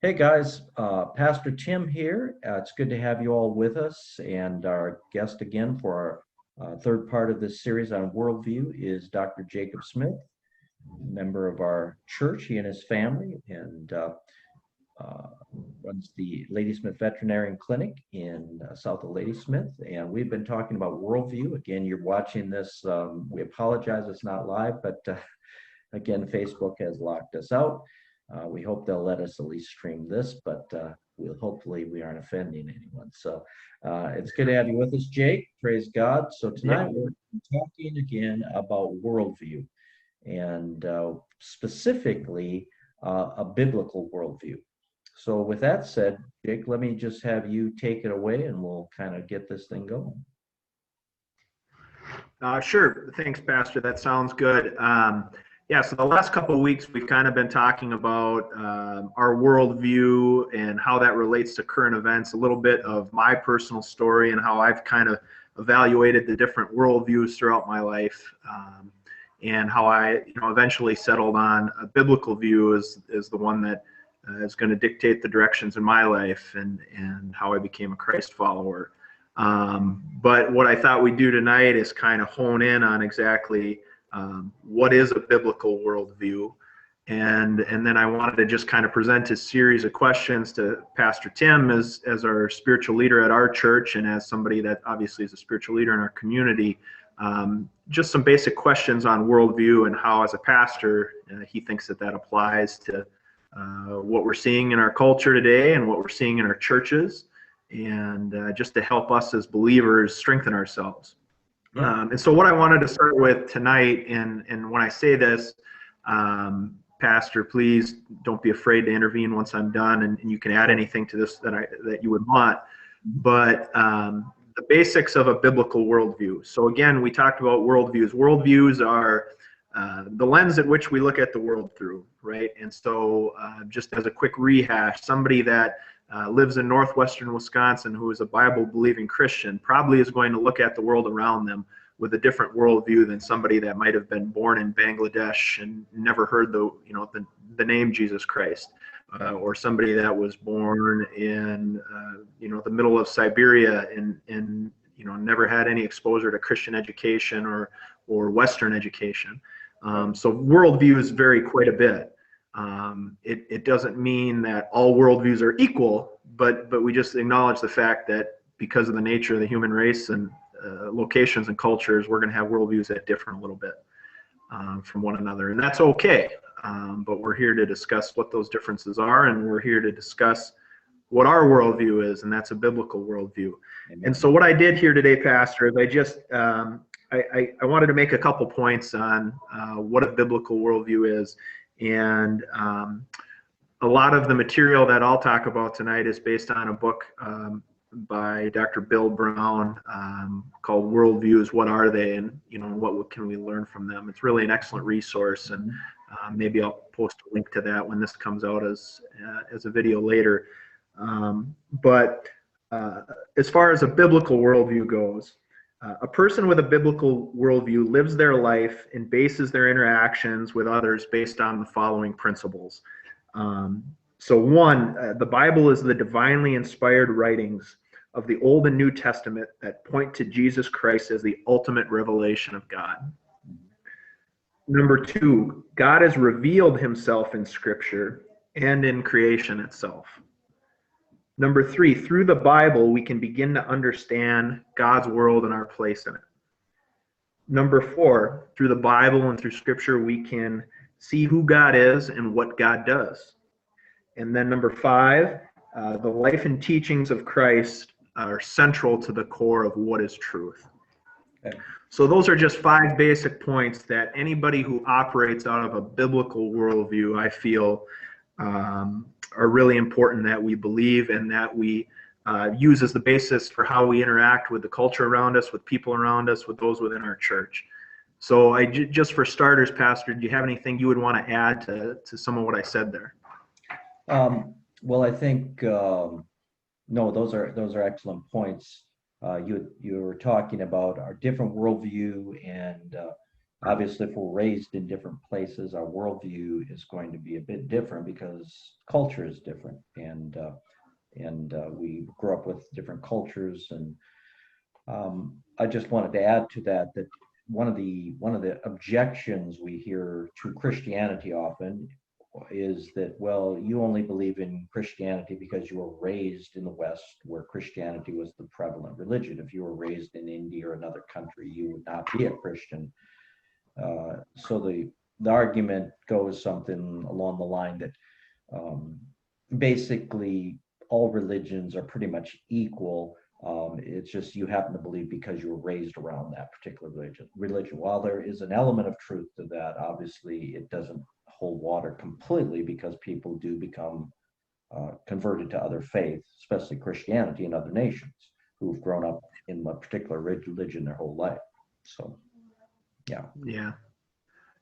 Hey guys, Pastor Tim here. It's good to have you all with us. And our guest again for our third part of this series on worldview is Dr. Jacob Smith, member of our church, he and his family, and uh, runs the Ladysmith Veterinarian Clinic in south of Ladysmith. And we've been talking about worldview. Again, you're watching this. We apologize it's not live, but again, Facebook has locked us out. We hope they'll let us at least stream this, but hopefully we aren't offending anyone. So it's good to have you with us, Jake. Praise God. So tonight we're talking again about worldview and specifically a biblical worldview. So with that said, Jake, let me just have you take it away and we'll kind of get this thing going. Sure. Thanks, Pastor. That sounds good. So the last couple of weeks, we've kind of been talking about our worldview and how that relates to current events, a little bit of my personal story and how I've kind of evaluated the different worldviews throughout my life, and how I eventually settled on a biblical view as the one that is going to dictate the directions in my life and how I became a Christ follower. But what I thought we'd do tonight is kind of hone in on exactly what is a biblical worldview, and then I wanted to just kind of present a series of questions to Pastor Tim as our spiritual leader at our church and as somebody that obviously is a spiritual leader in our community. Just some basic questions on worldview and how, as a pastor, he thinks that applies to what we're seeing in our culture today and what we're seeing in our churches, and just to help us as believers strengthen ourselves. And so what I wanted to start with tonight, and when I say this, Pastor, please don't be afraid to intervene once I'm done, and you can add anything to this that you would want. But the basics of a biblical worldview. So again, we talked about worldviews. Worldviews are the lens at which we look at the world through, right? And so just as a quick rehash, somebody that lives in northwestern Wisconsin who is a Bible-believing Christian probably is going to look at the world around them with a different worldview than somebody that might have been born in Bangladesh and never heard the name Jesus Christ, or somebody that was born in the middle of Siberia and never had any exposure to Christian education or Western education. So worldviews vary quite a bit. It doesn't mean that all worldviews are equal, but we just acknowledge the fact that because of the nature of the human race and locations and cultures, we're going to have worldviews that differ a little bit from one another, and that's okay. But we're here to discuss what those differences are, and we're here to discuss what our worldview is, and that's a biblical worldview. Amen. And so what I did here today, Pastor, is I just I wanted to make a couple points on what a biblical worldview is. And a lot of the material that I'll talk about tonight is based on a book by Dr. Bill Brown called Worldviews, What Are They? And what can we learn from them? It's really an excellent resource, and maybe I'll post a link to that when this comes out as a video later. But as far as a biblical worldview goes, a person with a biblical worldview lives their life and bases their interactions with others based on the following principles. So one, the Bible is the divinely inspired writings of the Old and New Testament that point to Jesus Christ as the ultimate revelation of God. Number two, God has revealed himself in Scripture and in creation itself. Number three, through the Bible, we can begin to understand God's world and our place in it. Number four, through the Bible and through Scripture, we can see who God is and what God does. And then number five, the life and teachings of Christ are central to the core of what is truth. Okay. So those are just 5 basic points that anybody who operates out of a biblical worldview, I feel, are really important that we believe and that we use as the basis for how we interact with the culture around us, with people around us, with those within our church. So just for starters, Pastor, do you have anything you would want to add to some of what I said there? Well, I think no, those are excellent points. You were talking about our different worldview, and obviously, if we're raised in different places, our worldview is going to be a bit different because culture is different. and we grew up with different cultures. And I just wanted to add to that one of the objections we hear to Christianity often is that, well, you only believe in Christianity because you were raised in the West, where Christianity was the prevalent religion. If you were raised in India or another country, you would not be a Christian. So the argument goes something along the line that basically all religions are pretty much equal. It's just you happen to believe because you were raised around that particular religion. While there is an element of truth to that, obviously it doesn't hold water completely, because people do become converted to other faiths, especially Christianity, in other nations who've grown up in a particular religion their whole life. So, yeah.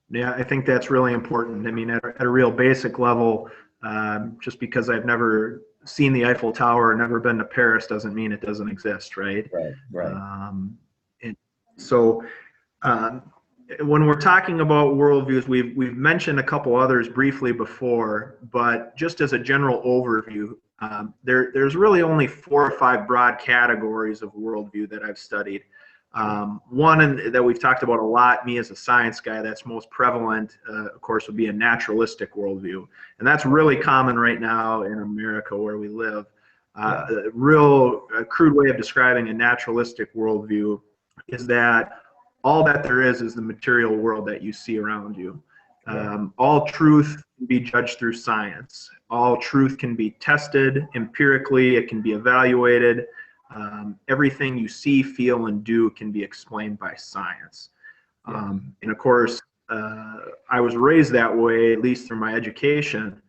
Yeah, I think that's really important. I mean, at a real basic level, just because I've never seen the Eiffel Tower or never been to Paris doesn't mean it doesn't exist, right? Right. And so when we're talking about worldviews, we've mentioned a couple others briefly before, but just as a general overview, there's really only 4 or 5 broad categories of worldview that I've studied. One that we've talked about a lot, me as a science guy, that's most prevalent, of course, would be a naturalistic worldview. And that's really common right now in America where we live. A real crude way of describing a naturalistic worldview is that all that there is the material world that you see around you. All truth can be judged through science. All truth can be tested empirically. It can be evaluated. Everything you see, feel, and do can be explained by science. And of course, I was raised that way, at least through my education.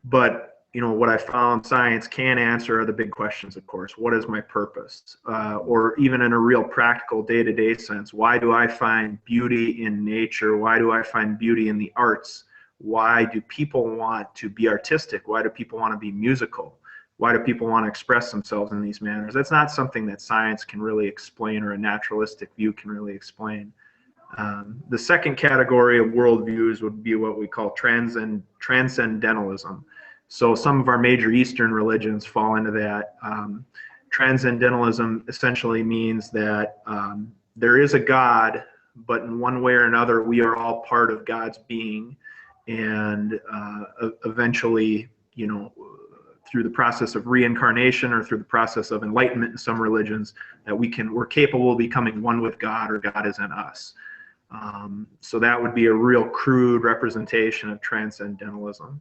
But what I found science can answer are the big questions, of course. What is my purpose? Or even in a real practical day-to-day sense, why do I find beauty in nature? Why do I find beauty in the arts? Why do people want to be artistic? Why do people want to be musical? Why do people want to express themselves in these manners? That's not something that science can really explain, or a naturalistic view can really explain. The second category of worldviews would be what we call transcendentalism. So some of our major Eastern religions fall into that. Transcendentalism essentially means that there is a God, but in one way or another, we are all part of God's being. And eventually, through the process of reincarnation or through the process of enlightenment in some religions, that we're capable of becoming one with God, or God is in us. So that would be a real crude representation of transcendentalism.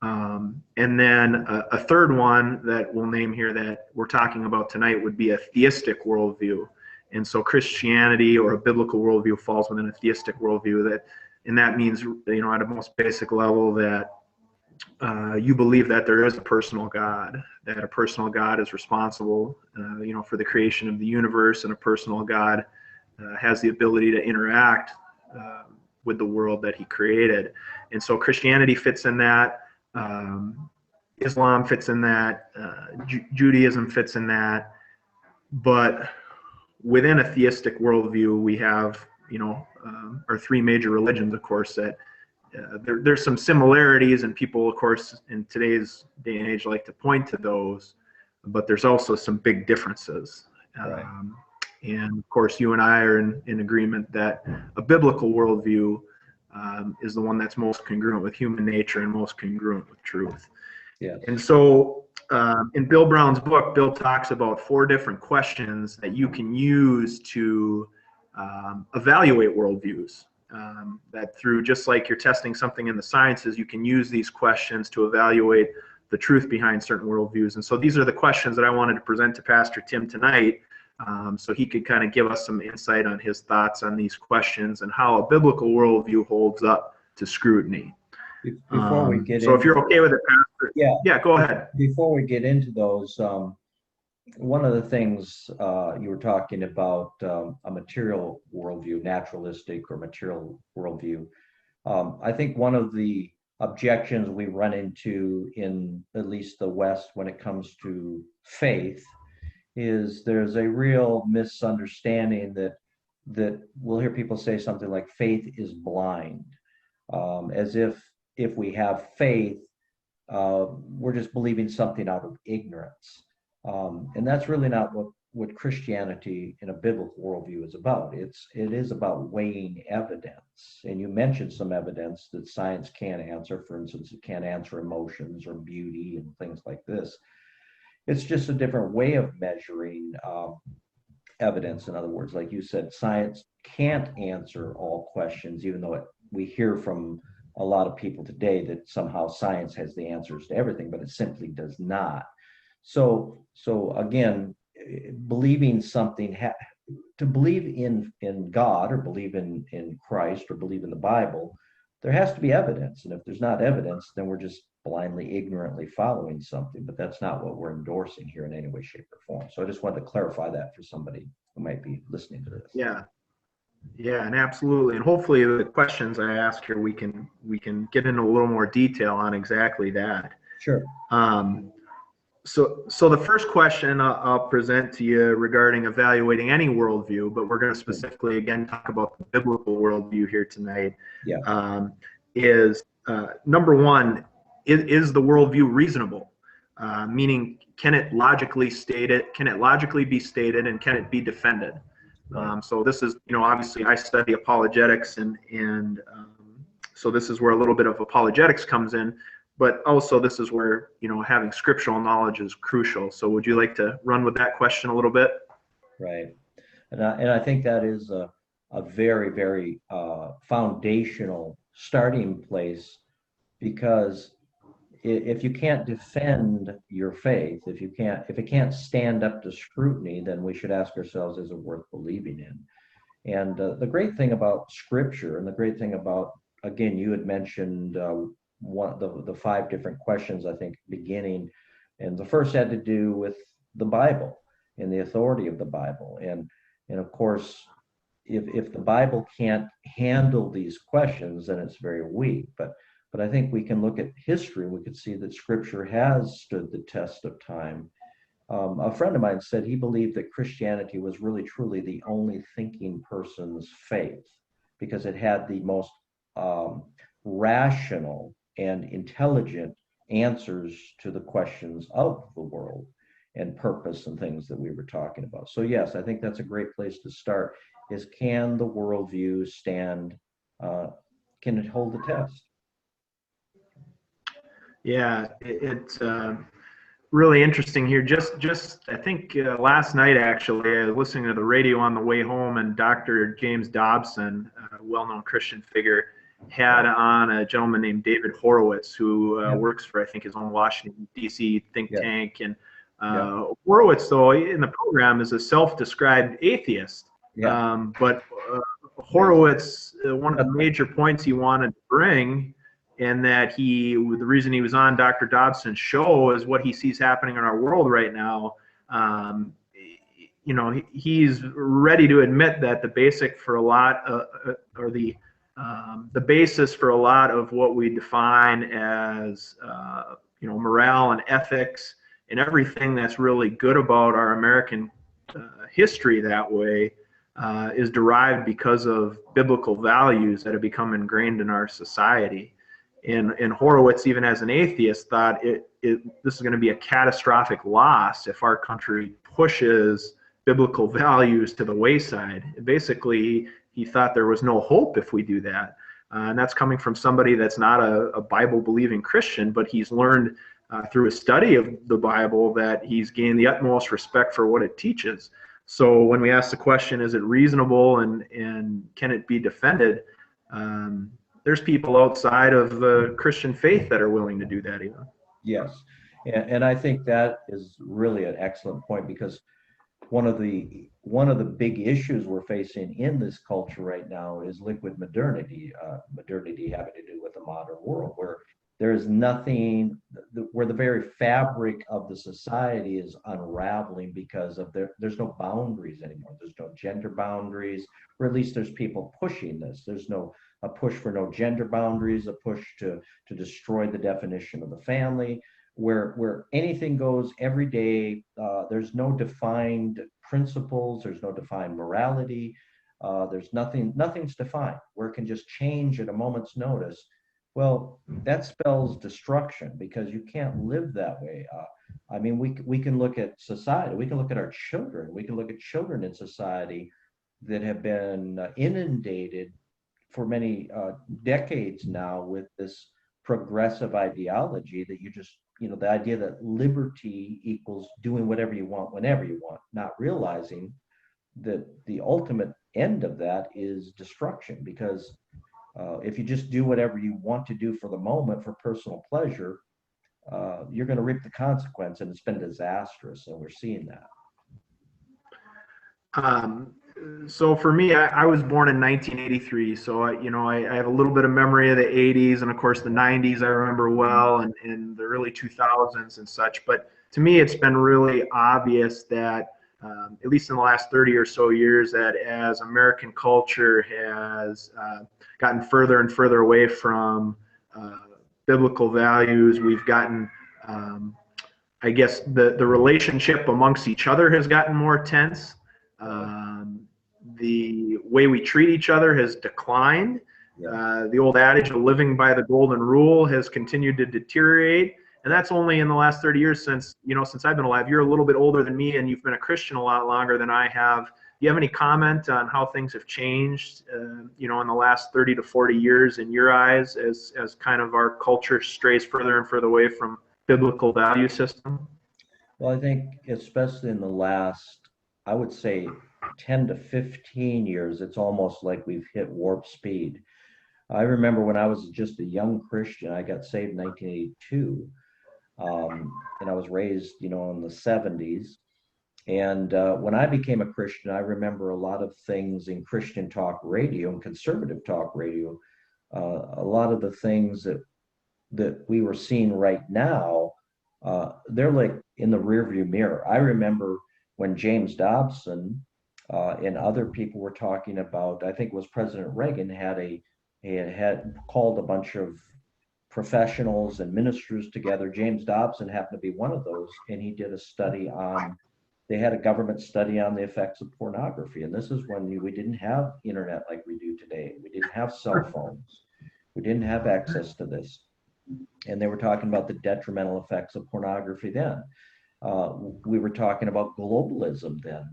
And then a third one that we'll name here that we're talking about tonight would be a theistic worldview. And so Christianity, or a biblical worldview, falls within a theistic worldview. And that means, at a most basic level, that you believe that there is a personal God, that a personal God is responsible, for the creation of the universe, and a personal God has the ability to interact with the world that he created. And so Christianity fits in that. Islam fits in that. Judaism fits in that. But within a theistic worldview, we have, our 3 major religions, of course, that there's some similarities, and people, of course, in today's day and age like to point to those, but there's also some big differences. Right. And of course, you and I are in agreement that a biblical worldview is the one that's most congruent with human nature and most congruent with truth. Yes. And so in Bill Brown's book, Bill talks about 4 different questions that you can use to evaluate worldviews. That through, just like you're testing something in the sciences, you can use these questions to evaluate the truth behind certain worldviews. And so these are the questions that I wanted to present to Pastor Tim tonight, so he could kind of give us some insight on his thoughts on these questions and how a biblical worldview holds up to scrutiny. Before we get so if you're okay with it, Pastor, yeah, go ahead. Before we get into those, one of the things you were talking about, a material worldview, naturalistic or material worldview. I think one of the objections we run into in at least the West when it comes to faith is there's a real misunderstanding that we'll hear people say something like faith is blind, as if we have faith, we're just believing something out of ignorance. And that's really not what Christianity in a biblical worldview is about. It is about weighing evidence. And you mentioned some evidence that science can't answer. For instance, it can't answer emotions or beauty and things like this. It's just a different way of measuring evidence. In other words, like you said, science can't answer all questions, even though we hear from a lot of people today that somehow science has the answers to everything, but it simply does not. So again, believing something, to believe in God or believe in Christ or believe in the Bible, there has to be evidence. And if there's not evidence, then we're just blindly, ignorantly following something. But that's not what we're endorsing here in any way, shape, or form. So I just wanted to clarify that for somebody who might be listening to this. Yeah. Yeah, and absolutely. And hopefully the questions I ask here, we can get into a little more detail on exactly that. Sure. So the first question I'll present to you regarding evaluating any worldview, but we're going to specifically again talk about the biblical worldview here tonight. Yeah. Is number one, is the worldview reasonable? Meaning, can it logically state it? Can it logically be stated, and can it be defended? Right. So this is, obviously I study apologetics, and so this is where a little bit of apologetics comes in. But also this is where, having scriptural knowledge is crucial. So would you like to run with that question a little bit? Right. And I think that is a very, very foundational starting place, because if you can't defend your faith, if it can't stand up to scrutiny, then we should ask ourselves, is it worth believing in? And the great thing about Scripture, and the great thing about, again, you had mentioned the 5 different questions, I think, beginning, and the first had to do with the Bible and the authority of the Bible, and of course, if the Bible can't handle these questions, then it's very weak. But I think we can look at history and we could see that Scripture has stood the test of time. A friend of mine said he believed that Christianity was really truly the only thinking person's faith, because it had the most rational and intelligent answers to the questions of the world and purpose and things that we were talking about. So yes, I think that's a great place to start, is can the worldview stand, can it hold the test? Yeah, it's really interesting here. Just I think last night, actually, I was listening to the radio on the way home, and Dr. James Dobson, a well-known Christian figure, had on a gentleman named David Horowitz, who works for, I think, his own Washington, D.C. think tank. And Horowitz, though, in the program is a self-described atheist. But Horowitz, one of the major points he wanted to bring, and that the reason he was on Dr. Dobson's show, is what he sees happening in our world right now. He's ready to admit that the basic for a lot, or the basis for a lot of what we define as, morale and ethics and everything that's really good about our American history that way, is derived because of biblical values that have become ingrained in our society. And Horowitz, even as an atheist, thought this is going to be a catastrophic loss if our country pushes biblical values to the wayside. Basically, he thought there was no hope if we do that. And that's coming from somebody that's not a Bible-believing Christian, but he's learned through a study of the Bible that he's gained the utmost respect for what it teaches. So when we ask the question, is it reasonable and can it be defended? There's people outside of the Christian faith that are willing to do that even. Yes, and I think that is really an excellent point, because one of the big issues we're facing in this culture right now is liquid modernity. Modernity having to do with the modern world, where there is nothing, where the very fabric of the society is unraveling because of there's no boundaries anymore. There's no gender boundaries, or at least there's people pushing this. There's a push for no gender boundaries, a push to destroy the definition of the family, where anything goes every day. There's no defined principles. There's no defined morality. There's nothing's defined, where it can just change at a moment's notice. Well, that spells destruction because you can't live that way. I mean, we can look at society, we can look at our children, we can look at children in society that have been inundated for many decades now with this progressive ideology that you just, the idea that liberty equals doing whatever you want whenever you want, not realizing that the ultimate end of that is destruction. Because if you just do whatever you want to do for the moment for personal pleasure, you're going to reap the consequence, and it's been disastrous, and we're seeing that. Um, so for me, I was born in 1983, so I have a little bit of memory of the 80s, and of course the 90s I remember well, and the early 2000s and such. But to me, it's been really obvious that, at least in the last 30 or so years, that as American culture has gotten further and further away from biblical values, we've gotten, I guess, the relationship amongst each other has gotten more tense. The way we treat each other has declined. The old adage of living by the golden rule has continued to deteriorate. And that's only in the last 30 years since I've been alive. You're a little bit older than me, and you've been a Christian a lot longer than I have. Do you have any comment on how things have changed, in the last 30 to 40 years in your eyes as kind of our culture strays further and further away from biblical value system? Well, I think especially in the last, I would say 10 to 15 years, it's almost like we've hit warp speed. I remember when I was just a young Christian, I got saved in 1982, and I was raised, in the 70s. And when I became a Christian, I remember a lot of things in Christian talk radio and conservative talk radio. A lot of the things that we were seeing right now, they're like in the rearview mirror. I remember when James Dobson and other people were talking about, I think it was President Reagan had called a bunch of professionals and ministers together. James Dobson happened to be one of those, and he did a study on, they had a government study on the effects of pornography. And this is when we didn't have internet like we do today. We didn't have cell phones. We didn't have access to this. And they were talking about the detrimental effects of pornography then. We were talking about globalism then.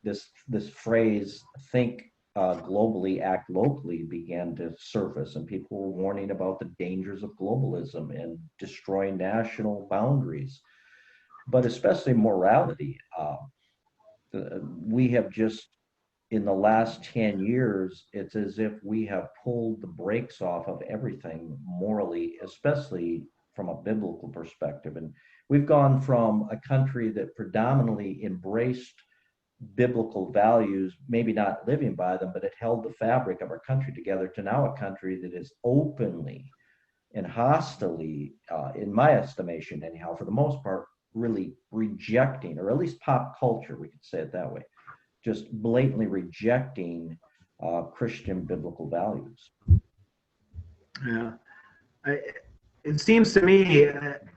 This phrase, think globally, act locally, began to surface, and people were warning about the dangers of globalism and destroying national boundaries, but especially morality. We have just, in the last 10 years, it's as if we have pulled the brakes off of everything morally, especially from a biblical perspective. And we've gone from a country that predominantly embraced biblical values, maybe not living by them, but it held the fabric of our country together, to now a country that is openly and hostilely, in my estimation anyhow, for the most part, really rejecting, or at least pop culture, we could say it that way, just blatantly rejecting Christian biblical values. Yeah. It seems to me,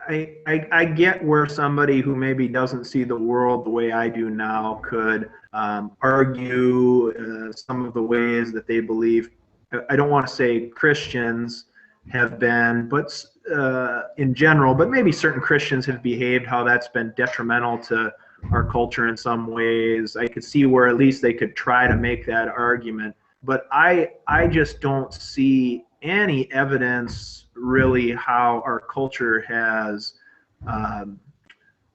I get where somebody who maybe doesn't see the world the way I do now could argue some of the ways that they believe. I don't want to say Christians have been, but in general, but maybe certain Christians have behaved how that's been detrimental to our culture in some ways. I could see where at least they could try to make that argument, but I just don't see any evidence really how our culture has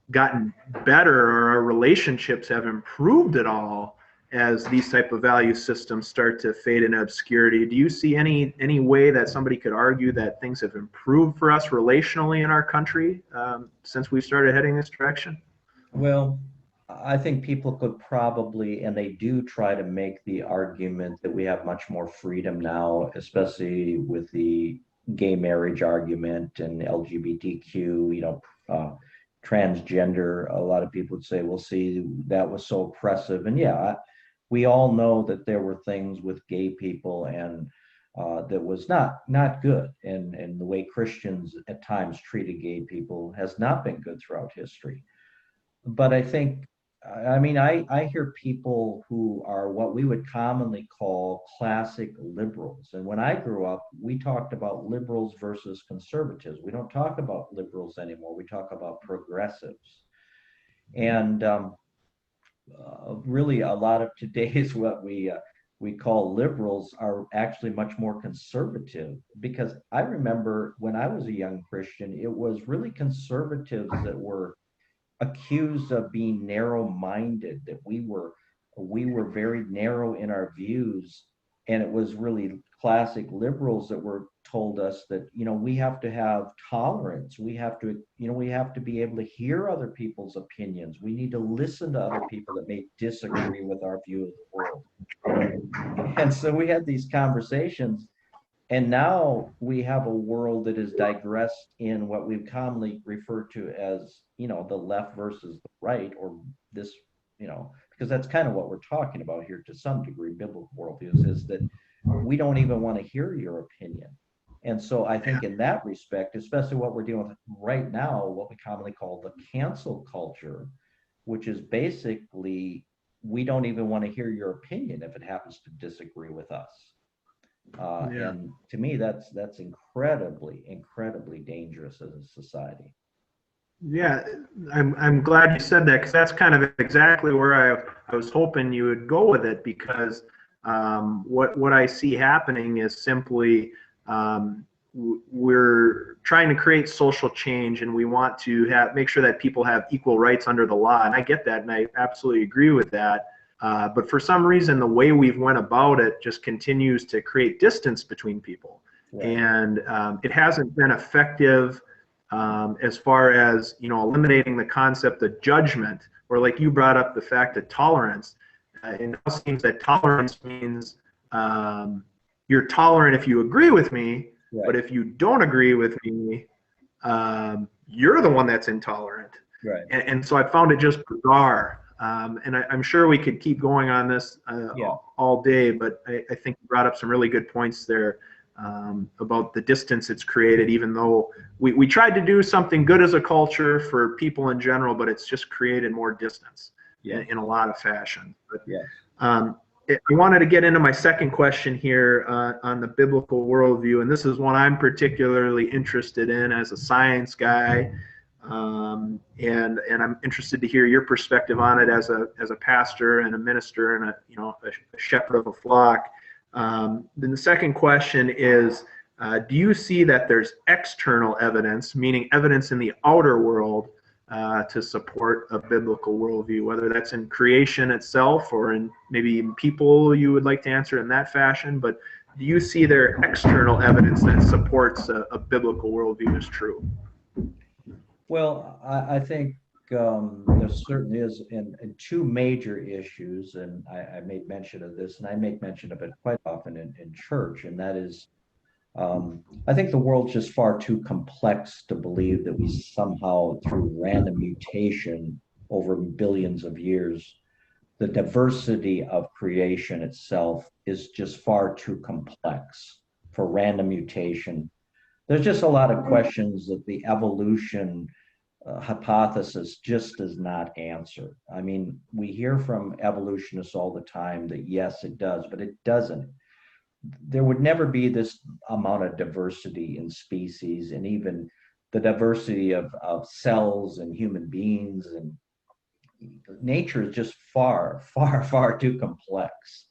gotten better, or our relationships have improved at all as these type of value systems start to fade into obscurity. Do you see any way that somebody could argue that things have improved for us relationally in our country since we started heading this direction? Well, I think people could probably, and they do, try to make the argument that we have much more freedom now, especially with the gay marriage argument and LGBTQ, transgender. A lot of people would say, well, see, that was so oppressive. And yeah, we all know that there were things with gay people, and that was not good. And the way Christians at times treated gay people has not been good throughout history. But I think I mean, I hear people who are what we would commonly call classic liberals. And when I grew up, we talked about liberals versus conservatives. We don't talk about liberals anymore. We talk about progressives. And really, a lot of today's what we call liberals are actually much more conservative. Because I remember when I was a young Christian, it was really conservatives that were accused of being narrow-minded, that we were very narrow in our views, and it was really classic liberals that were told us that we have to have tolerance, we have to be able to hear other people's opinions, we need to listen to other people that may disagree with our view of the world. And so we had these conversations, and now we have a world that is digressed in what we commonly refer to as, the left versus the right, or this, because that's kind of what we're talking about here to some degree, biblical worldviews, is that we don't even want to hear your opinion. And so I think in that respect, especially what we're dealing with right now, what we commonly call the cancel culture, which is basically we don't even want to hear your opinion if it happens to disagree with us. Yeah. And to me, that's incredibly, incredibly dangerous as a society. Yeah, I'm glad you said that, because that's kind of exactly where I was hoping you would go with it, because what I see happening is simply we're trying to create social change, and we want to make sure that people have equal rights under the law, and I get that, and I absolutely agree with that. But for some reason, the way we've went about it just continues to create distance between people, Right. and it hasn't been effective. As far as eliminating the concept of judgment, or like you brought up the fact of tolerance. It now seems that tolerance means you're tolerant if you agree with me, Right. but if you don't agree with me, you're the one that's intolerant. Right. And so I found it just bizarre. And I'm sure we could keep going on this Yeah. all day, but I think you brought up some really good points there. About the distance it's created, even though we tried to do something good as a culture for people in general, but it's just created more distance in a lot of fashion. But Yes. I wanted to get into my second question here on the biblical worldview, and this is one I'm particularly interested in as a science guy, and I'm interested to hear your perspective on it as a pastor and a minister and a shepherd of a flock. Then the second question is, do you see that there's external evidence, meaning evidence in the outer world, to support a biblical worldview, whether that's in creation itself or in maybe even people? You would like to answer in that fashion, but do you see there external evidence that supports a biblical worldview as true? Well, I think there certainly is in two major issues, and I made mention of this, and I make mention of it quite often in church, and that is, I think the world's just far too complex to believe that we somehow, through random mutation over billions of years, the diversity of creation itself is just far too complex for random mutation. There's just a lot of questions that the evolution hypothesis just does not answer. I mean, we hear from evolutionists all the time that yes, it does, but it doesn't. There would never be this amount of diversity in species, and even the diversity of cells and human beings, and nature is just far, far, far too complex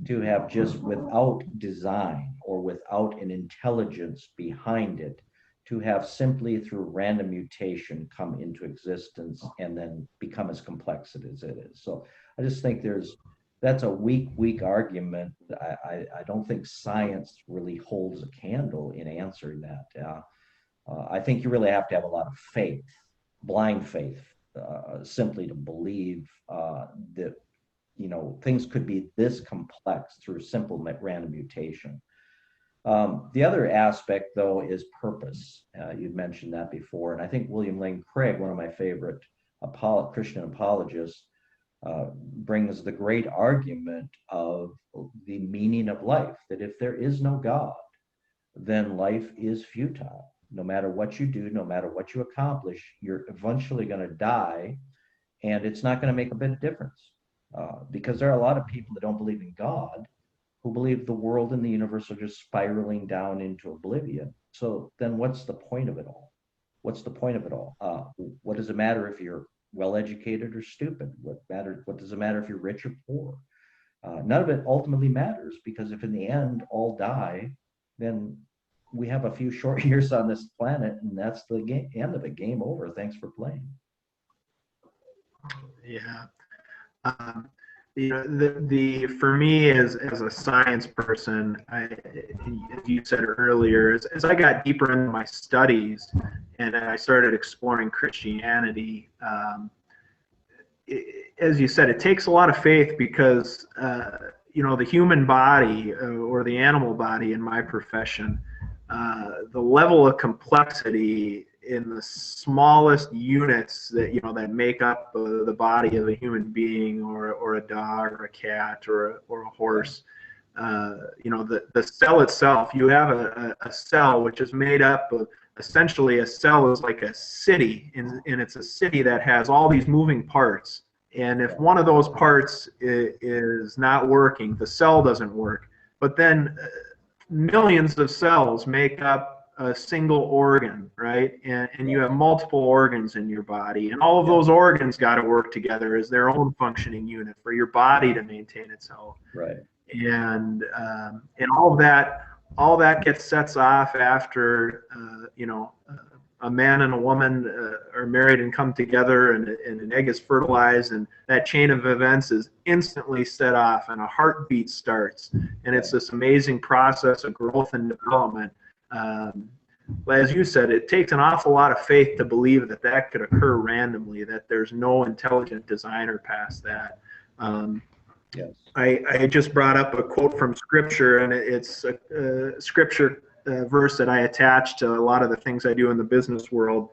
to have just without design or without an intelligence behind it, to have simply through random mutation come into existence and then become as complex as it is. So I just think that's a weak argument. I don't think science really holds a candle in answering that. I think you really have to have a lot of faith, blind faith, simply to believe that things could be this complex through simple random mutation. The other aspect, though, is purpose. You'd mentioned that before, and I think William Lane Craig, one of my favorite Christian apologists, brings the great argument of the meaning of life, that if there is no God, then life is futile. No matter what you do, no matter what you accomplish, you're eventually going to die, And it's not going to make a bit of difference because there are a lot of people that don't believe in God who believe the world and the universe are just spiraling down into oblivion. So then what's the point of it all? What's the point of it all? What does it matter if you're well educated or stupid? What does it matter if you're rich or poor? None of it ultimately matters, because if in the end all die, then we have a few short years on this planet, and that's the end of it. Game over. Thanks for playing. Yeah. The for me as a science person, as you said earlier, as I got deeper into my studies and I started exploring Christianity, as you said, it takes a lot of faith because the human body or the animal body in my profession, the level of complexity in the smallest units that make up the body of a human being or a dog or a cat or a horse. The cell itself, you have a cell which is made up of, essentially a cell is like a city, and it's a city that has all these moving parts. And if one of those parts is not working, the cell doesn't work. But then millions of cells make up a single organ, right? And you have multiple organs in your body, and all of those organs got to work together as their own functioning unit for your body to maintain its health. Right. And all that gets sets off after a man and a woman are married and come together, and an egg is fertilized, and that chain of events is instantly set off, and a heartbeat starts, and it's this amazing process of growth and development. As you said, it takes an awful lot of faith to believe that could occur randomly, that there's no intelligent designer past that. Yes. I just brought up a quote from Scripture, and it's a Scripture verse that I attach to a lot of the things I do in the business world,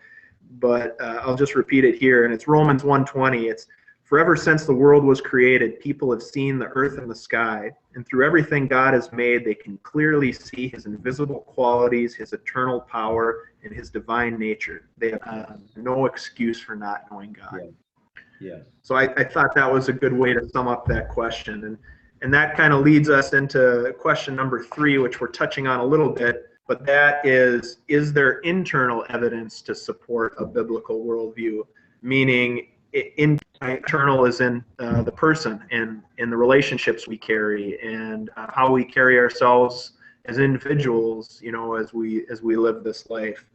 but I'll just repeat it here, and it's Romans 1:20. It's, "Forever since the world was created, people have seen the earth and the sky, and through everything God has made, they can clearly see his invisible qualities, his eternal power, and his divine nature. They have no excuse for not knowing God." Yeah. So I thought that was a good way to sum up that question. And that kind of leads us into question number 3, which we're touching on a little bit, but that is there internal evidence to support a biblical worldview? Meaning, internal is in the person and in the relationships we carry, and how we carry ourselves as individuals, as we live this life.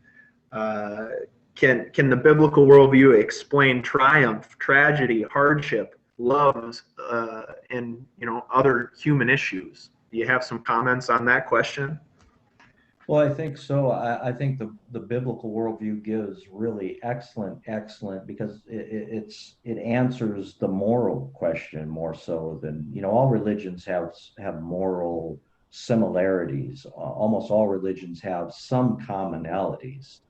Can the biblical worldview explain triumph, tragedy, hardship, love, and other human issues? Do you have some comments on that question? Well, I think so. I think the biblical worldview gives really excellent, because it answers the moral question more so than, all religions have moral similarities. Almost all religions have some commonalities.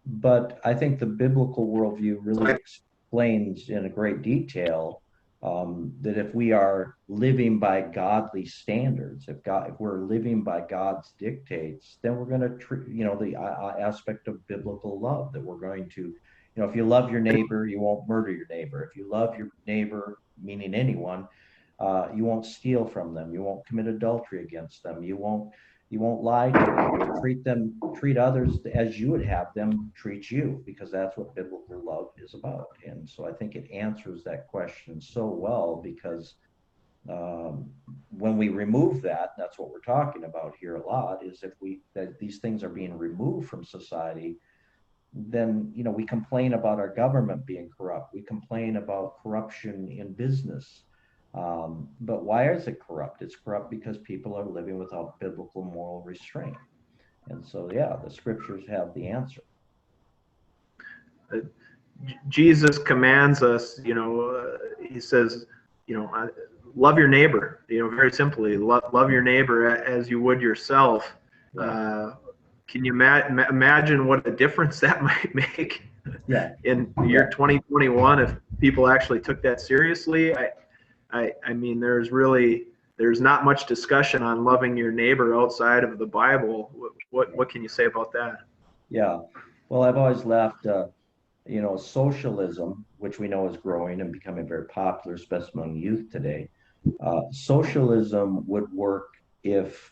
But I think the biblical worldview really explains in a great detail that if we are living by godly standards, if we're living by God's dictates, then we're going to treat, the aspect of biblical love, that we're going to, if you love your neighbor, you won't murder your neighbor. If you love your neighbor, meaning anyone, you won't steal from them. You won't commit adultery against them. You won't lie to them. Treat others as you would have them treat you, because that's what biblical love is about. And so I think it answers that question so well, because when we remove that, that's what we're talking about here a lot, is that these things are being removed from society, then we complain about our government being corrupt. We complain about corruption in business. But why is it corrupt? It's corrupt because people are living without biblical moral restraint. And so, the scriptures have the answer. Jesus commands us, he says, love your neighbor, very simply, love your neighbor as you would yourself. Right. Can you imagine what a difference that might make in the year 2021 if people actually took that seriously? I mean, there's not much discussion on loving your neighbor outside of the Bible. What can you say about that? Yeah, well, I've always laughed. socialism, which we know is growing and becoming very popular, especially among youth today, socialism would work if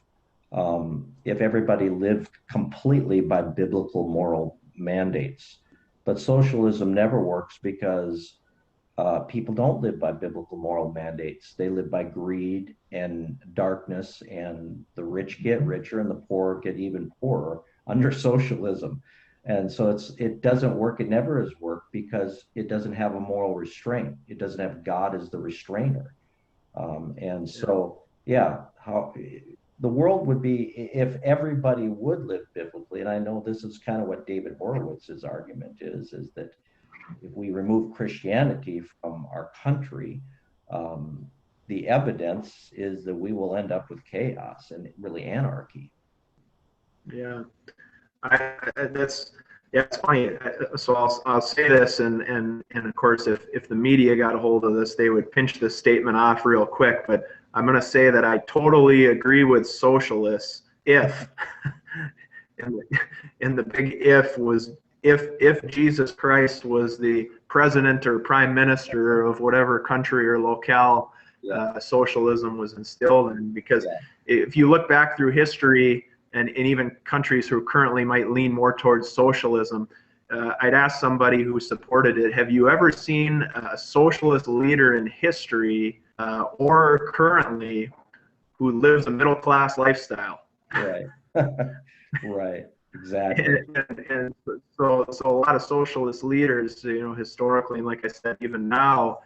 everybody lived completely by biblical moral mandates. But socialism never works because people don't live by biblical moral mandates. They live by greed and darkness, and the rich get richer and the poor get even poorer under socialism. And so it doesn't work. It never has worked because it doesn't have a moral restraint. It doesn't have God as the restrainer. And so, yeah, how the world would be if everybody would live biblically. And I know this is kind of what David Horowitz's argument is that if we remove Christianity from our country, the evidence is that we will end up with chaos and really anarchy. Yeah, that's it's funny. So I'll say this, and of course, if the media got a hold of this, they would pinch this statement off real quick. But I'm going to say that I totally agree with socialists. If and the big if was if Jesus Christ was the president or prime minister of whatever country or locale socialism was instilled in, because if you look back through history and even countries who currently might lean more towards socialism, I'd ask somebody who supported it, have you ever seen a socialist leader in history or currently who lives a middle-class lifestyle? Right. Right. Exactly. And so a lot of socialist leaders, historically, and like I said, even now,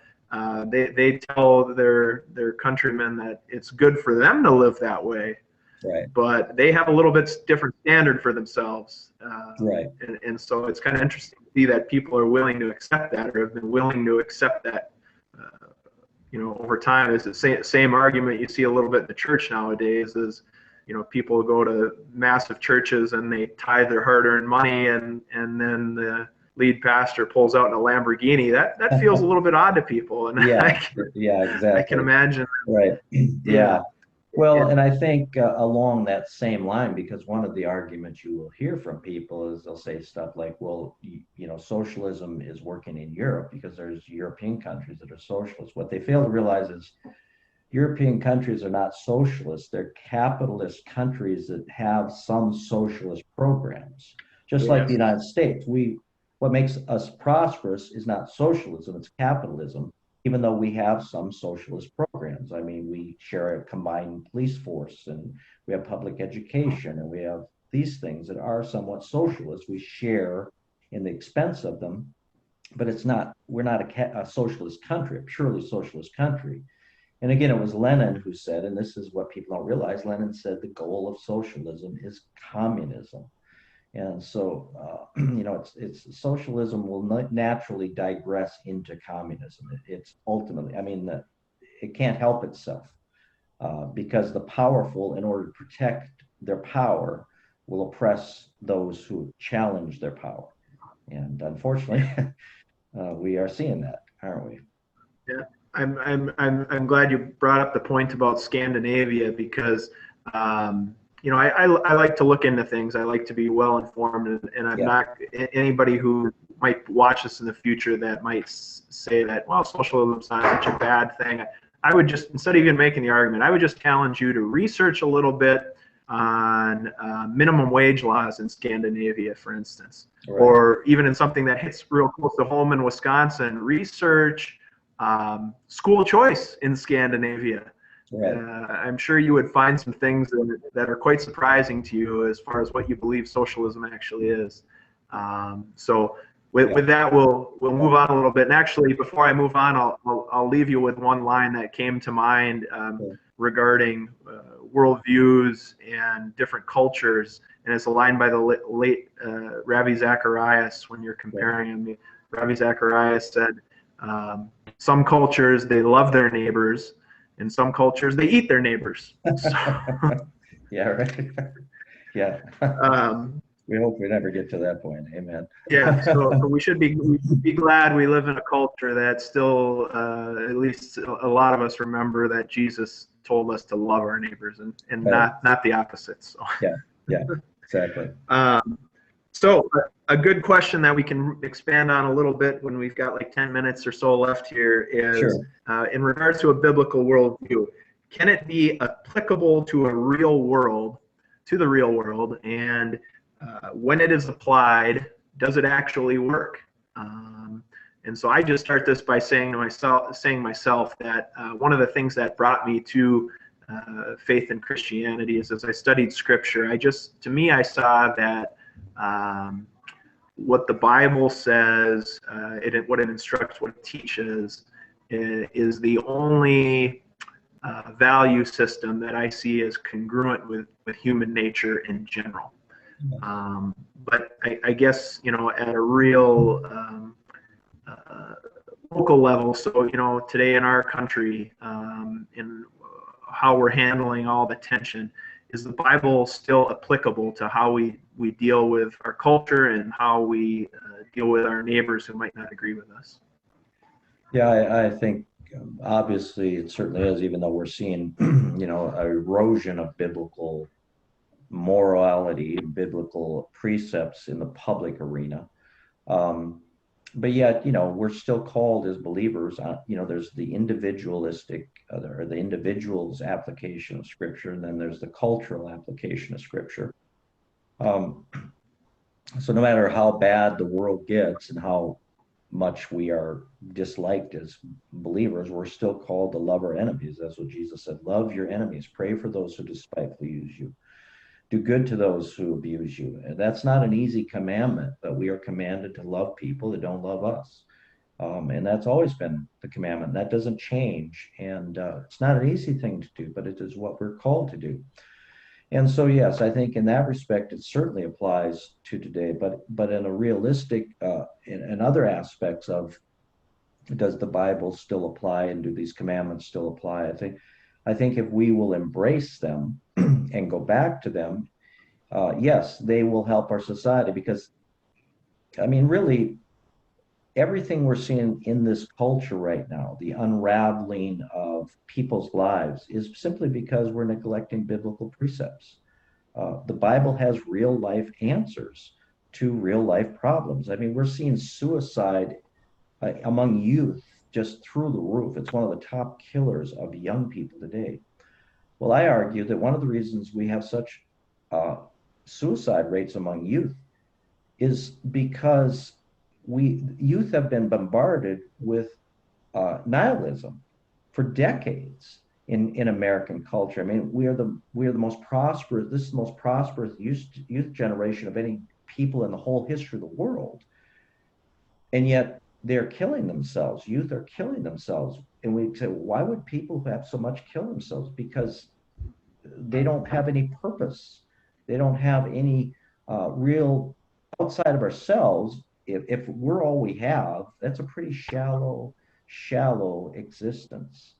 they tell their countrymen that it's good for them to live that way. Right. But they have a little bit different standard for themselves. Right. And so it's kind of interesting to see that people are willing to accept that, or have been willing to accept that, over time. It's the same argument you see a little bit in the church nowadays is, people go to massive churches and they tithe their hard-earned money, and then the lead pastor pulls out in a Lamborghini. That feels a little bit odd to people. And exactly. I can imagine. Right. Yeah. Well, and I think along that same line, because one of the arguments you will hear from people is they'll say stuff like, well, socialism is working in Europe because there's European countries that are socialist. What they fail to realize is European countries are not socialist. They're capitalist countries that have some socialist programs. Just like the United States, what makes us prosperous is not socialism, it's capitalism, even though we have some socialist programs. I mean, we share a combined police force, and we have public education, and we have these things that are somewhat socialist. We share in the expense of them, but we're not a socialist country, a purely socialist country. And again, it was Lenin who said, and this is what people don't realize, Lenin said the goal of socialism is communism. And so, it's socialism will naturally digress into communism. It's ultimately, it can't help itself because the powerful, in order to protect their power, will oppress those who challenge their power. And unfortunately, we are seeing that, aren't we? Yeah. I'm glad you brought up the point about Scandinavia, because I like to look into things. I like to be well informed, and I'm not anybody who might watch this in the future that might say that, well, socialism's not such a bad thing. I would just, instead of even making the argument, I would just challenge you to research a little bit on minimum wage laws in Scandinavia, for instance, or even in something that hits real close to home in Wisconsin, research school choice in Scandinavia. I'm sure you would find some things that are quite surprising to you as far as what you believe socialism actually is. So with that, we'll move on a little bit. And actually, before I move on, I'll leave you with one line that came to mind regarding worldviews and different cultures. And it's a line by the late Ravi Zacharias. When you're comparing him, Ravi Zacharias said, some cultures, they love their neighbors. In some cultures, they eat their neighbors. So, yeah, right. Yeah. We hope we never get to that point. Amen. Yeah. So we should be glad we live in a culture that still, at least a lot of us remember that Jesus told us to love our neighbors and not the opposite. So. Yeah. Exactly. So a good question that we can expand on a little bit when we've got like 10 minutes or so left here is, Sure. in regards to a biblical worldview, can it be applicable to a real world, to the real world, and when it is applied, does it actually work? And so I just start this by saying myself that one of the things that brought me to faith in Christianity is, as I studied Scripture, to me, I saw that what the Bible says, what it instructs, what it teaches, is the only value system that I see as congruent with human nature in general. But I guess, at a real local level, so, today in our country, in how we're handling all the tension, is the Bible still applicable to how we deal with our culture and how we deal with our neighbors who might not agree with us? Yeah, I think obviously it certainly is, even though we're seeing, an erosion of biblical morality and biblical precepts in the public arena. But yet, we're still called as believers. There's the individualistic, or the individual's application of Scripture, and then there's the cultural application of Scripture. So no matter how bad the world gets and how much we are disliked as believers, we're still called to love our enemies. That's what Jesus said. Love your enemies. Pray for those who despitefully use you. Do good to those who abuse you. And that's not an easy commandment, but we are commanded to love people that don't love us. And that's always been the commandment. That doesn't change. And it's not an easy thing to do, but it is what we're called to do. And so, yes, I think in that respect, it certainly applies to today. But in a realistic, in other aspects of, does the Bible still apply and do these commandments still apply? I think if we will embrace them and go back to them, yes, they will help our society, because, really, everything we're seeing in this culture right now, the unraveling of people's lives, is simply because we're neglecting biblical precepts. The Bible has real life answers to real life problems. We're seeing suicide among youth just through the roof. It's one of the top killers of young people today. Well, I argue that one of the reasons we have such suicide rates among youth is because youth have been bombarded with nihilism for decades in American culture. We are the most prosperous. This is the most prosperous youth generation of any people in the whole history of the world, and yet they're killing themselves. Youth are killing themselves. And we say, why would people who have so much kill themselves? Because they don't have any purpose. They don't have any real, outside of ourselves. If we're all we have, that's a pretty shallow existence.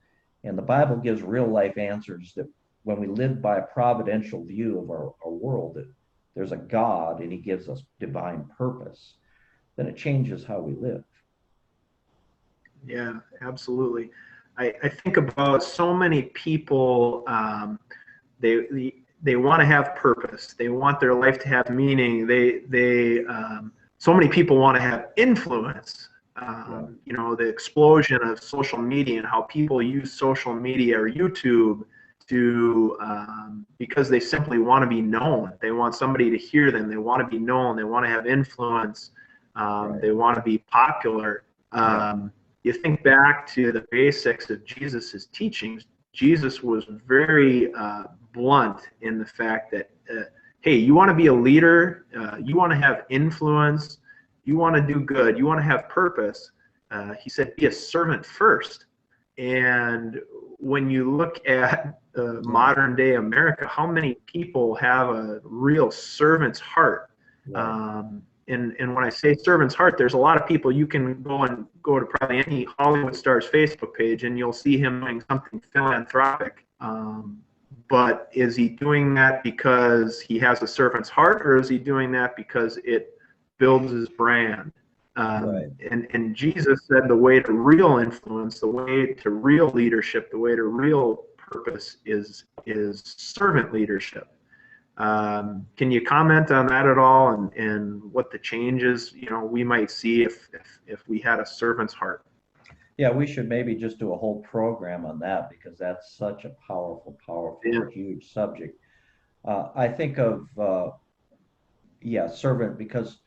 And the Bible gives real life answers that when we live by a providential view of our world, that there's a God and he gives us divine purpose, then it changes how we live. Yeah, absolutely. I think about so many people, they want to have purpose. They want their life to have meaning. So many people want to have influence. The explosion of social media and how people use social media or YouTube to because they simply want to be known. They want somebody to hear them. They want to be known. They want to have influence. Right. They want to be popular. You think back to the basics of Jesus's teachings. Jesus was very blunt in the fact that, hey, you want to be a leader, you want to have influence, you want to do good, you want to have purpose. He said, be a servant first. And when you look at modern day America, how many people have a real servant's heart? Right. And when I say servant's heart, there's a lot of people. You can go to probably any Hollywood star's Facebook page and you'll see him doing something philanthropic. But is he doing that because he has a servant's heart, or is he doing that because it builds his brand? Right. And Jesus said the way to real influence, the way to real leadership, the way to real purpose is servant leadership. Can you comment on that at all, and what the changes, we might see if we had a servant's heart? Yeah, we should maybe just do a whole program on that because that's such a powerful, Yeah. huge subject. I think of, yeah, servant because,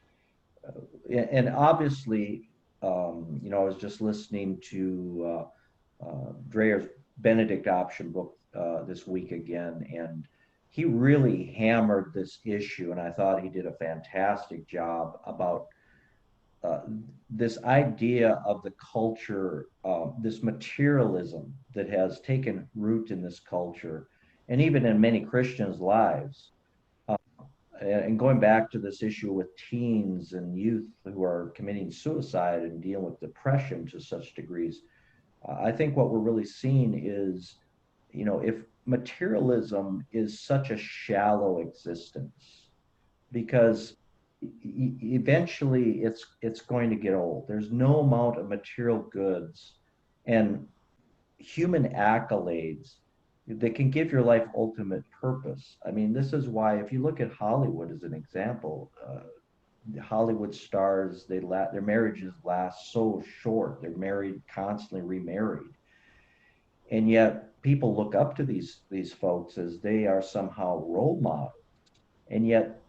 and obviously, I was just listening to Dreyer's Benedict option book this week again, and he really hammered this issue, and I thought he did a fantastic job about uh, this idea of the culture, this materialism that has taken root in this culture, and even in many Christians' lives. And going back to this issue with teens and youth who are committing suicide and dealing with depression to such degrees, I think what we're really seeing is, if materialism is such a shallow existence, because eventually it's going to get old. There's no amount of material goods and human accolades that can give your life ultimate purpose. I mean, this is why if you look at Hollywood as an example, Hollywood stars, their marriages last so short. They're married, constantly remarried, and yet people look up to these folks as they are somehow role models, and yet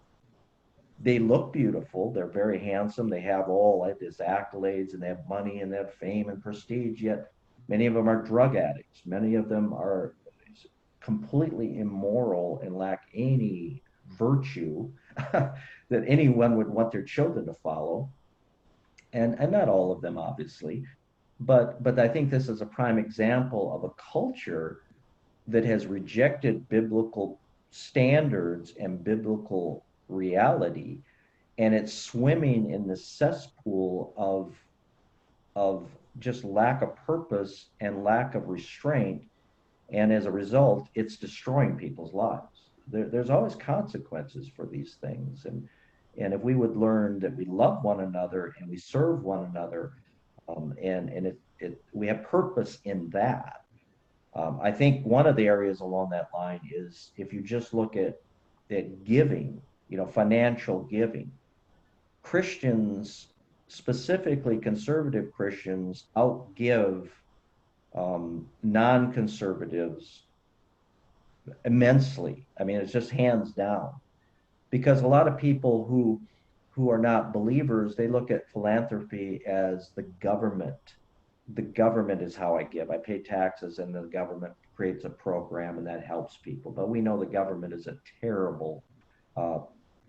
they look beautiful. They're very handsome. They have all like this accolades, and they have money, and they have fame and prestige. Yet many of them are drug addicts. Many of them are completely immoral and lack any virtue that anyone would want their children to follow. And not all of them, obviously, but I think this is a prime example of a culture that has rejected biblical standards and biblical reality, and it's swimming in the cesspool of just lack of purpose and lack of restraint, and as a result it's destroying people's lives. There's always consequences for these things, and if we would learn that we love one another and we serve one another, and we have purpose in that. I think one of the areas along that line is if you just look at giving, financial giving. Christians, specifically conservative Christians, outgive non-conservatives immensely. I mean, it's just hands down. Because a lot of people who are not believers, they look at philanthropy as the government. The government is how I give. I pay taxes, and the government creates a program, and that helps people. But we know the government is a terrible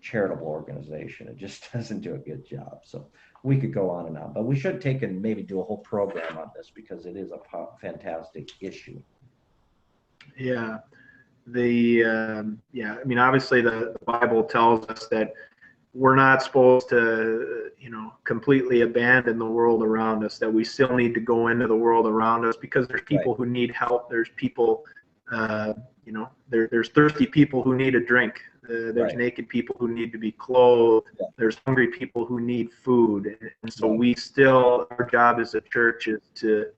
charitable organization. It just doesn't do a good job. So we could go on and on, but we should take and maybe do a whole program on this because it is a fantastic issue. Yeah. I mean, obviously the Bible tells us that we're not supposed to, completely abandon the world around us, that we still need to go into the world around us because there's people who need help. There's people, there's thirsty people who need a drink. There's naked people who need to be clothed. Yeah. There's hungry people who need food. And so our job as a church is to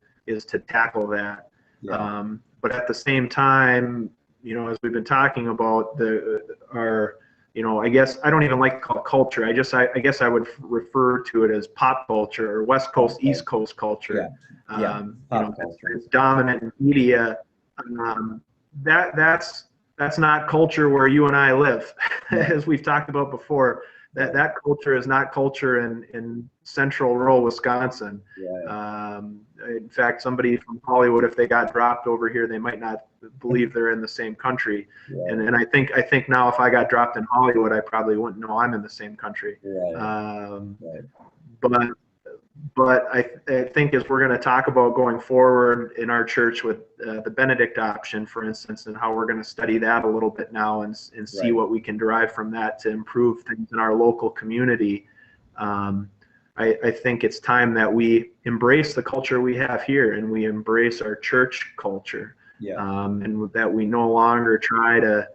tackle that. Yeah. But at the same time, as we've been talking about I guess I don't even like to call it culture. I guess I would refer to it as pop culture or West Coast, East Coast culture. Yeah. It's dominant in media. That's not culture where you and I live, as we've talked about before. That culture is not culture in central rural Wisconsin. In fact, somebody from Hollywood, if they got dropped over here, they might not believe they're in the same country. And I think now if I got dropped in Hollywood, I probably wouldn't know I'm in the same country. But I think as we're going to talk about going forward in our church with the Benedict option, for instance, and how we're going to study that a little bit now and see what we can derive from that to improve things in our local community, I think it's time that we embrace the culture we have here and we embrace our church culture, and that we no longer try to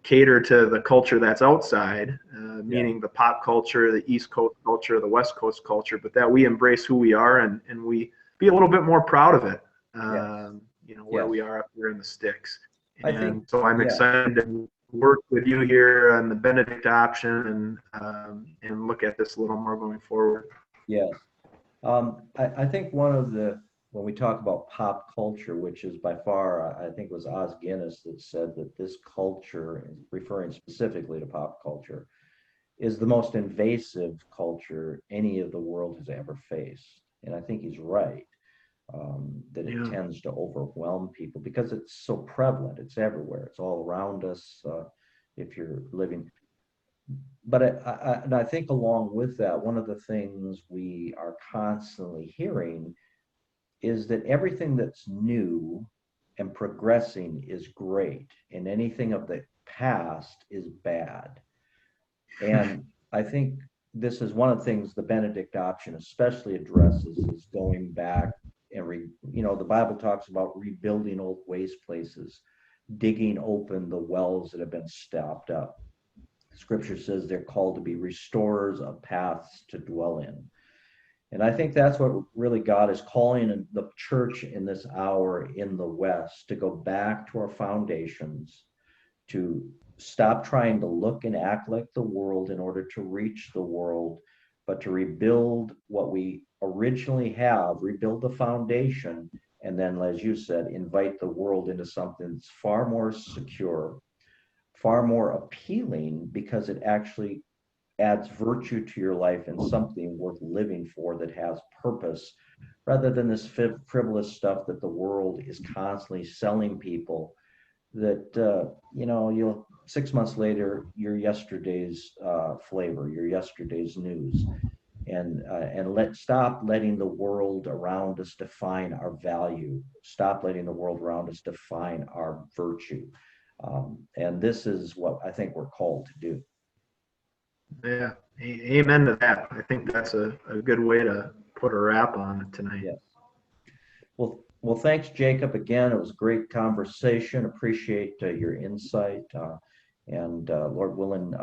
cater to the culture that's outside, meaning the pop culture, the East Coast culture, the West Coast culture, but that we embrace who we are and we be a little bit more proud of it, where we are up here in the sticks. So I'm excited to work with you here on the Benedict option and look at this a little more going forward. Yes. I think when we talk about pop culture, which is by far, I think it was Os Guinness that said that this culture, referring specifically to pop culture, is the most invasive culture any of the world has ever faced. And I think he's right, that it tends to overwhelm people because it's so prevalent. It's everywhere. It's all around us if you're living. But and I think along with that, one of the things we are constantly hearing is that everything that's new and progressing is great, and anything of the past is bad. And I think this is one of the things the Benedict option especially addresses is going back and the Bible talks about rebuilding old waste places, digging open the wells that have been stopped up. Scripture says they're called to be restorers of paths to dwell in. And I think that's what really God is calling the church in this hour in the West, to go back to our foundations, to stop trying to look and act like the world in order to reach the world, but to rebuild what we originally have, rebuild the foundation, and then, as you said, invite the world into something that's far more secure, far more appealing, because it actually adds virtue to your life and something worth living for that has purpose, rather than this frivolous stuff that the world is constantly selling people that, you'll 6 months later, your yesterday's flavor, your yesterday's news. And stop letting the world around us define our value. Stop letting the world around us define our virtue. And this is what I think we're called to do. Yeah, amen to that. I think that's a good way to put a wrap on it tonight. Yes. Well, thanks, Jacob. Again, it was a great conversation. Appreciate your insight. And Lord willing,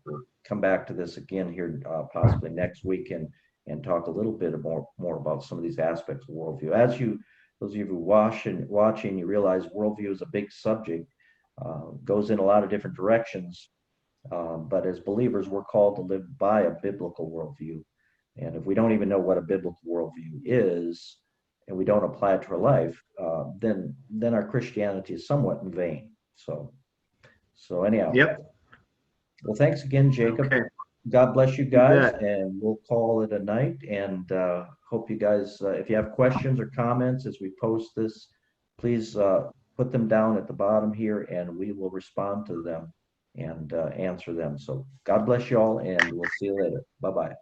we'll come back to this again here possibly next week and talk a little bit more about some of these aspects of worldview. Those of you who watching, you realize worldview is a big subject, goes in a lot of different directions. But as believers, we're called to live by a biblical worldview. And if we don't even know what a biblical worldview is, and we don't apply it to our life, then our Christianity is somewhat in vain. So anyhow. Yep. Well, thanks again, Jacob. Okay. God bless you guys, and we'll call it a night. And hope you guys, if you have questions or comments as we post this, please put them down at the bottom here, and we will respond to them and answer them. So God bless you all, and we'll see you later. Bye-bye.